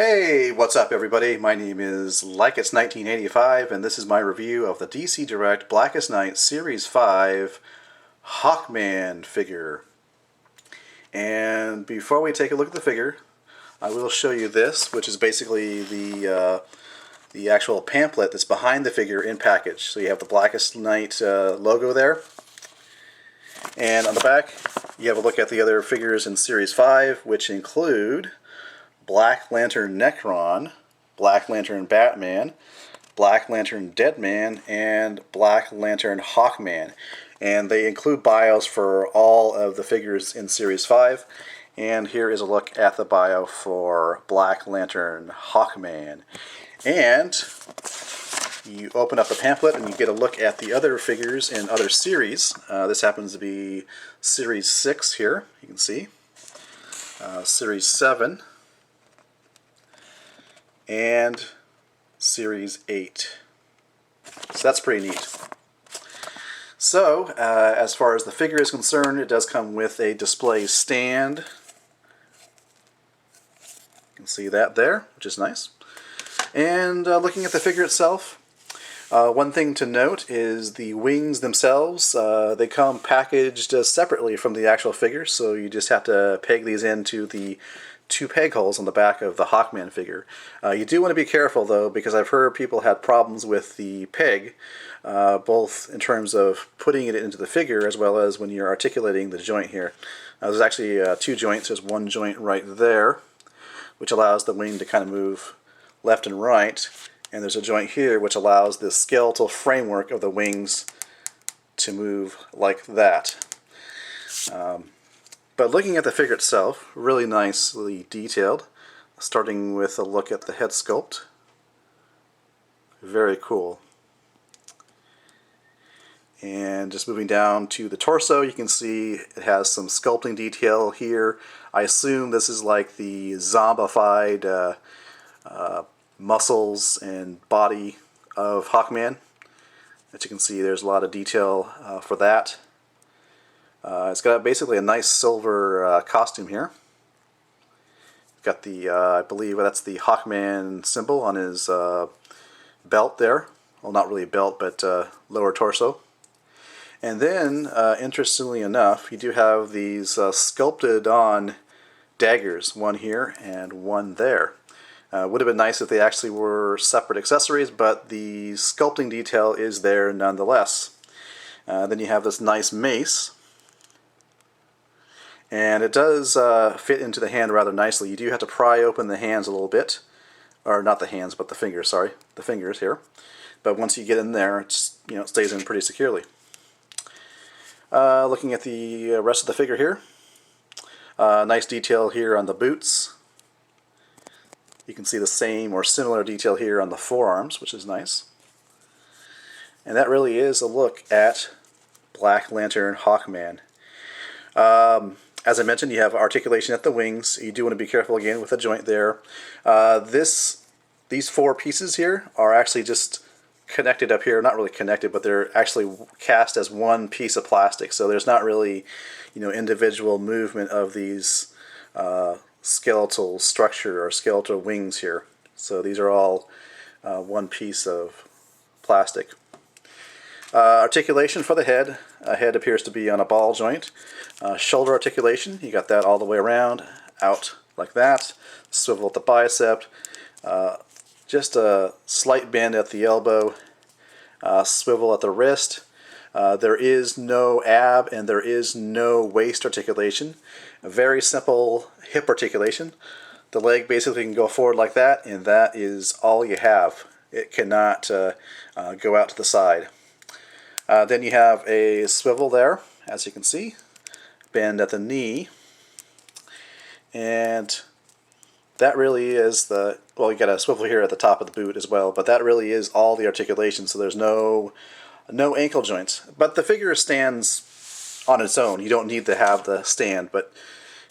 Hey, what's up everybody? My name is It's 1985 and this is my review of the DC Direct Blackest Night Series 5 Hawkman figure. And before we take a look at the figure, I will show you this, which is basically the actual pamphlet that's behind the figure in package. So you have the Blackest Night logo there. And on the back, you have a look at the other figures in Series 5, which include Black Lantern Necron, Black Lantern Batman, Black Lantern Deadman, and Black Lantern Hawkman. And they include bios for all of the figures in Series 5. And here is a look at the bio for Black Lantern Hawkman. And you open up the pamphlet and you get a look at the other figures in other series. This happens to be Series 6 here, you can see. Series 7. And Series 8. So that's pretty neat. So, as far as the figure is concerned, it does come with a display stand. You can see that there, which is nice. And looking at the figure itself, one thing to note is the wings themselves. They come packaged separately from the actual figure, so you just have to peg these into the two peg holes on the back of the Hawkman figure. You do want to be careful though, because I've heard people had problems with the peg, both in terms of putting it into the figure as well as when you're articulating the joint here. There's actually two joints. There's one joint right there, which allows the wing to kind of move left and right, and there's a joint here which allows the skeletal framework of the wings to move like that. But looking at the figure itself, really nicely detailed, starting with a look at the head sculpt. Very cool. And just moving down to the torso, you can see it has some sculpting detail here. I assume this is like the zombified muscles and body of Hawkman. As you can see, there's a lot of detail for that. It's got basically a nice silver costume here. Got the, I believe that's the Hawkman symbol on his belt there. Well, not really a belt, but lower torso. And then, interestingly enough, you do have these sculpted on daggers, one here and one there. Would have been nice if they actually were separate accessories, but the sculpting detail is there nonetheless. Then you have this nice mace. And it does fit into the hand rather nicely. You do have to pry open the hands a little bit. Or not the hands, but the fingers, sorry. The fingers here. But once you get in there, it's, it stays in pretty securely. Looking at the rest of the figure here. Nice detail here on the boots. You can see the same or similar detail here on the forearms, which is nice. And that really is a look at Black Lantern Hawkman. As I mentioned, you have articulation at the wings. You do want to be careful again with the joint there. These four pieces here are actually just connected up here. Not really connected, but they're actually cast as one piece of plastic. So there's not really, individual movement of these skeletal structure or skeletal wings here. So these are all one piece of plastic. Articulation for the head. Head appears to be on a ball joint. Shoulder articulation, you got that all the way around, out like that. Swivel at the bicep. Just a slight bend at the elbow. Swivel at the wrist. There is no ab and there is no waist articulation. A very simple hip articulation. The leg basically can go forward like that, and that is all you have. It cannot go out to the side. Then you have a swivel there, as you can see. Bend at the knee. And that really is you got a swivel here at the top of the boot as well, but that really is all the articulation, so there's no ankle joints. But the figure stands on its own. You don't need to have the stand, but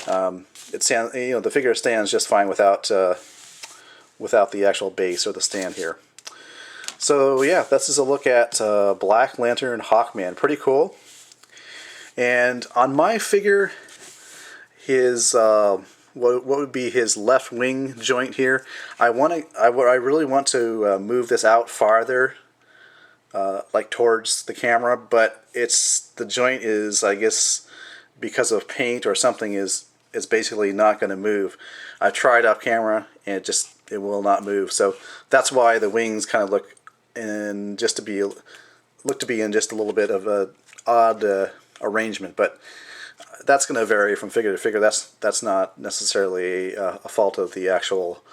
the figure stands just fine without the actual base or the stand here. So yeah, this is a look at Black Lantern Hawkman. Pretty cool. And on my figure, his what would be his left wing joint here. I really want to move this out farther, like towards the camera, but the joint is, I guess, because of paint or something, is basically not going to move. I've tried off camera and it will not move. So that's why the wings kind of look in just a little bit of a odd arrangement, but that's going to vary from figure to figure. That's not necessarily a fault of the actual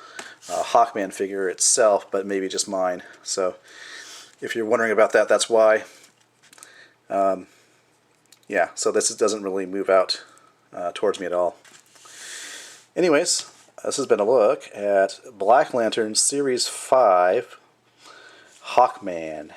Hawkman figure itself, but maybe just mine. So if you're wondering about that, that's why. Yeah, so this doesn't really move out towards me at all. Anyways, this has been a look at Black Lantern Series 5 Hawkman.